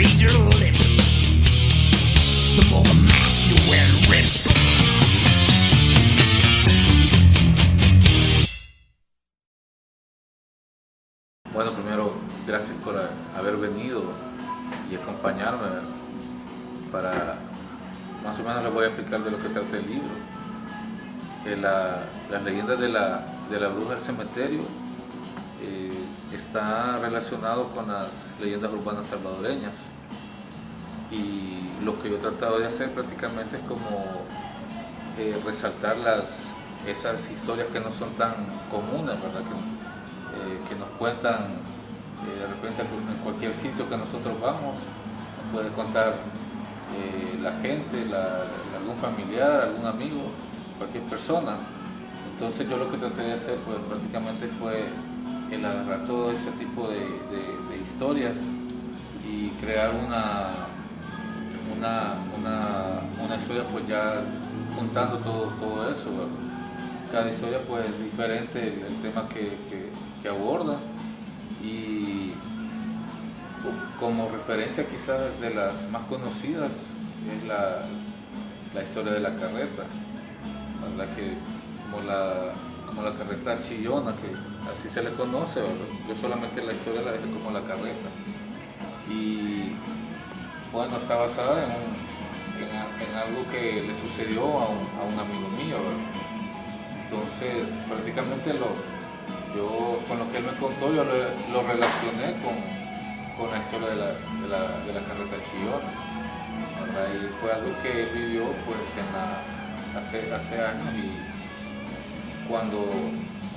read your lips, the more the mask you wear rips. Bueno, primero, gracias por haber venido y acompañarme. Para más o menos les voy a explicar de lo que trata el libro. Las leyendas de la bruja del cementerio está relacionado con las leyendas urbanas salvadoreñas, y lo que yo he tratado de hacer prácticamente es como resaltar esas historias que no son tan comunes, ¿verdad? Que nos cuentan de repente en cualquier sitio que nosotros vamos, nos puede contar la gente, algún familiar, algún amigo, cualquier persona. Entonces yo lo que traté de hacer pues prácticamente fue el agarrar todo ese tipo de historias y crear una historia pues ya juntando todo eso, ¿verdad? Cada historia pues es diferente el tema que aborda, y como referencia quizás de las más conocidas es la historia de la carreta, ¿verdad? Que como la carreta chillona, que así se le conoce, ¿verdad? Yo solamente la historia la dejé como la carreta, y bueno, está basada en algo que le sucedió a un amigo mío, ¿verdad? Entonces prácticamente yo con lo que él me contó yo lo relacioné con la historia de la carreta chillona, ¿verdad? Y fue algo que él vivió pues hace años, y cuando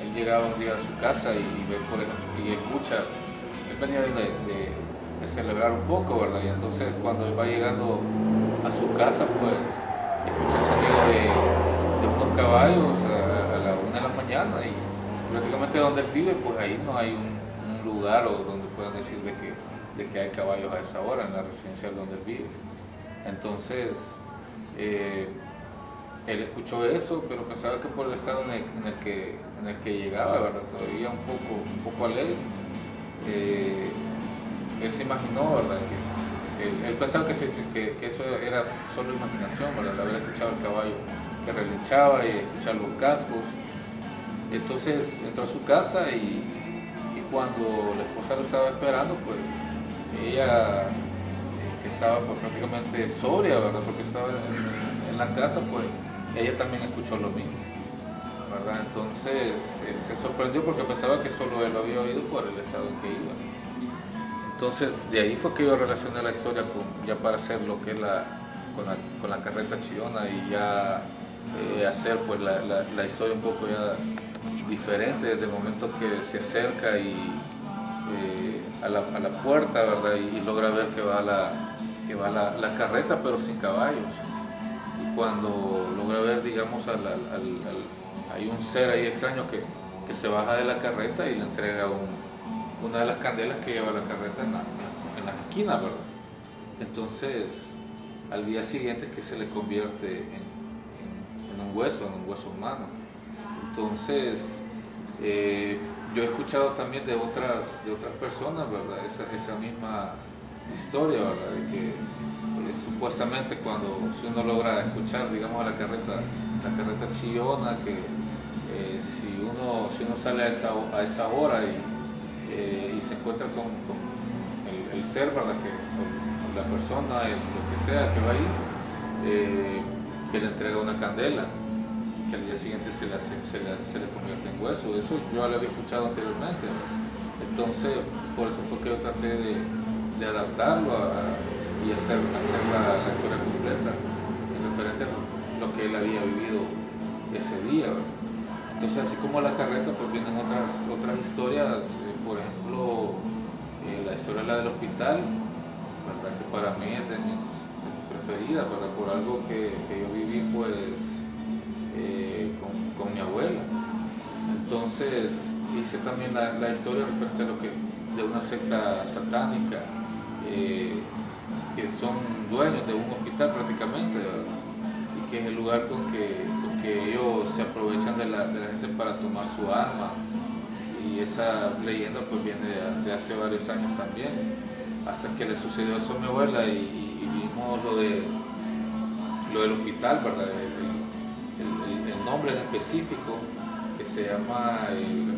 él llegaba un día a su casa y ve, por ejemplo, y escucha, él venía de celebrar un poco, ¿verdad? Y entonces cuando él va llegando a su casa pues escucha el sonido de unos caballos a la 1 de la mañana, y prácticamente donde él vive pues ahí no hay un lugar o donde puedan decir de que hay caballos a esa hora en la residencia donde él vive. Entonces él escuchó eso, pero pensaba que por el estado en el que llegaba, ¿verdad? Todavía un poco alegre, él se imaginó, ¿verdad? Él pensaba que eso era solo imaginación, ¿verdad? El haber escuchado el caballo que relinchaba y escuchar los cascos. Entonces entró a su casa, y cuando la esposa lo estaba esperando, pues ella, que estaba pues prácticamente sobria, ¿verdad? Porque estaba en la casa, pues ella también escuchó lo mismo, ¿verdad? Entonces él se sorprendió porque pensaba que solo él lo había oído por el estado en que iba. Entonces de ahí fue que yo relacioné la historia ya para hacer lo que es con la carreta chillona, y ya hacer pues la historia un poco ya diferente desde el momento que se acerca a la puerta, ¿verdad? Y logra ver que va la carreta pero sin caballos, y cuando logra ver, digamos, hay un ser ahí extraño que se baja de la carreta y le entrega una de las candelas que lleva la carreta en las esquinas, ¿verdad? Entonces al día siguiente es que se le convierte en un hueso humano. Entonces yo he escuchado también de otras personas, ¿verdad? Esa misma historia, ¿verdad? De que supuestamente si uno logra escuchar, digamos, a la carreta chillona, que si uno sale a esa hora y se encuentra con el ser, ¿verdad? Con la persona, lo que sea que va ahí, que le entrega una candela, que al día siguiente se le convierte en hueso. Eso yo lo había escuchado anteriormente, ¿verdad? Entonces por eso fue que yo traté de adaptarlo y hacer la historia completa referente a lo que él había vivido ese día, ¿verdad? Entonces, así como la carreta, pues vienen otras historias, por ejemplo, la historia de la del hospital, ¿verdad? Que para mí es de mis preferidas, ¿verdad? Por algo que yo viví pues con mi abuela. Entonces hice también la historia referente a de una secta satánica, que son dueños de un hospital prácticamente, ¿verdad? Y que es el lugar con que ellos se aprovechan de la gente para tomar su alma, y esa leyenda pues viene de hace varios años también. hasta que le sucedió eso a mi abuela y vimos lo del hospital, ¿verdad? El nombre en específico, que se llama el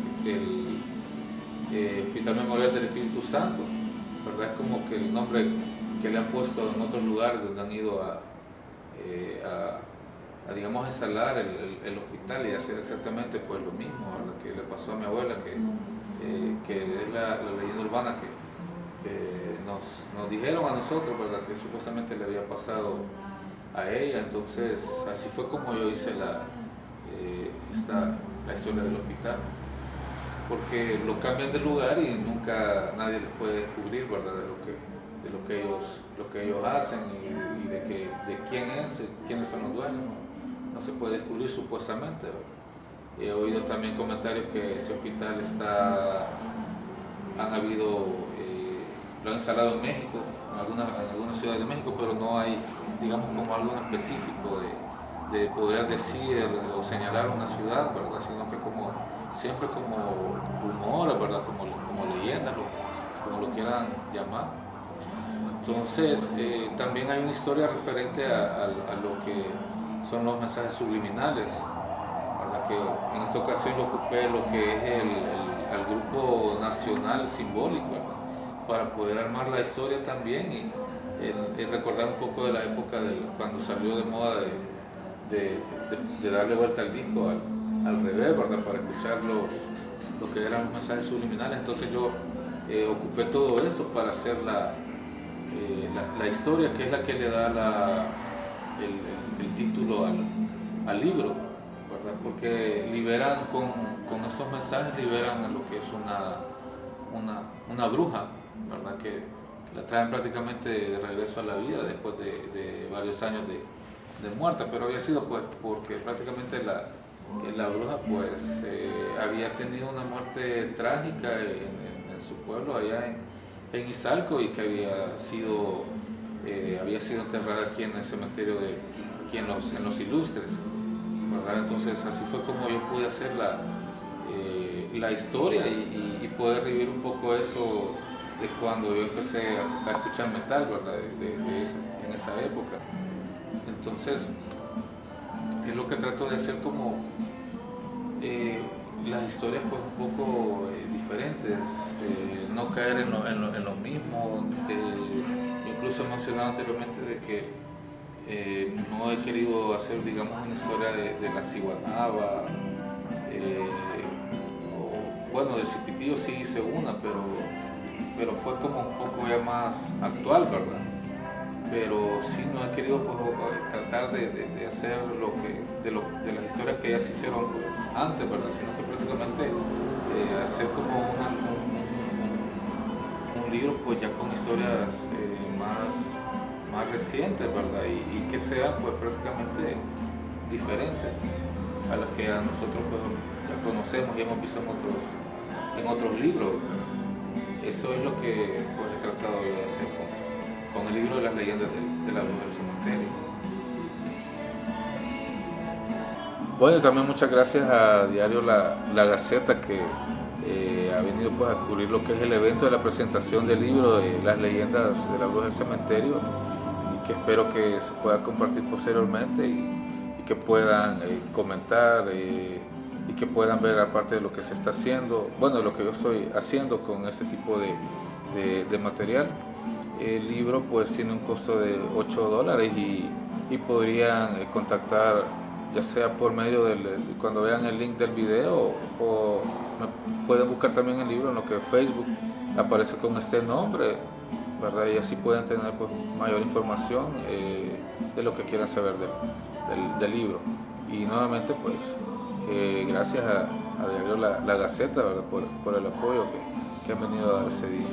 Hospital Memorial del Espíritu Santo, ¿verdad? Es como que el nombre que le han puesto en otros lugares donde han ido a digamos, instalar el hospital y hacer exactamente pues lo mismo, ¿verdad? Que le pasó a mi abuela, que es la leyenda urbana que nos dijeron a nosotros, ¿verdad? Que supuestamente le había pasado a ella. Entonces así fue como yo hice la historia del hospital, porque lo cambian de lugar y nunca nadie les puede descubrir, ¿verdad? de lo que ellos hacen y de quiénes son los dueños, no se puede descubrir supuestamente, ¿verdad? He oído también comentarios que ese hospital lo han instalado en México, en algunas ciudades de México, pero no hay, digamos, como algo específico de poder decir o señalar una ciudad, ¿verdad? Sino que siempre como rumores, ¿verdad? Como leyendas, como lo quieran llamar. Entonces, también hay una historia referente a lo que son los mensajes subliminales, ¿verdad? Que en esta ocasión lo ocupé lo que es el grupo nacional simbólico, ¿verdad? Para poder armar la historia también y recordar un poco de la época cuando salió de moda de darle vuelta al disco al revés, ¿verdad? Para escuchar lo que eran los mensajes subliminales. Entonces yo ocupé todo eso para hacer la historia, que es la que le da el título al libro, ¿verdad? Porque liberan con esos mensajes, liberan a lo que es una bruja, ¿verdad? Que la traen prácticamente de regreso a la vida después de varios años de muerta, pero había sido pues porque prácticamente la bruja pues había tenido una muerte trágica en su pueblo allá en Izalco, y que había sido enterrada aquí en el cementerio aquí en los Ilustres, ¿verdad? Entonces así fue como yo pude hacer la historia y poder revivir un poco eso de cuando yo empecé a escuchar metal, ¿verdad? En esa época. Entonces es lo que trato de hacer, como las historias pues un poco diferentes, no caer en lo mismo. Incluso he mencionado anteriormente de que no he querido hacer, digamos, una historia de la ciguanaba, bueno, del Cipitillo sí hice una, pero fue como un poco ya más actual, ¿verdad? Pero sí no he querido pues, tratar de hacer de las historias que ya se hicieron pues, antes, ¿verdad? Sino que prácticamente hacer como un libro pues ya con historias más recientes, ¿verdad? Y que sean pues prácticamente diferentes a las que a nosotros pues, ya conocemos y hemos visto en otros libros. Eso es lo que pues, he tratado yo de hacer con el libro de las leyendas de la bruja del cementerio. Bueno, y también muchas gracias a Diario La Gaceta, que ha venido pues, a cubrir lo que es el evento de la presentación del libro de las leyendas de la bruja del cementerio, y que espero que se pueda compartir posteriormente y que puedan comentar y que puedan ver, aparte de lo que se está haciendo, bueno, lo que yo estoy haciendo con este tipo de material. El libro pues tiene un costo de $8 y podrían contactar, ya sea por medio cuando vean el link del video, o pueden buscar también el libro en lo que es Facebook, aparece con este nombre, ¿verdad? Y así pueden tener pues, mayor información de lo que quieran saber del libro. Y nuevamente pues gracias a Diario La Gaceta, ¿verdad? por el apoyo que han venido a dar ese día.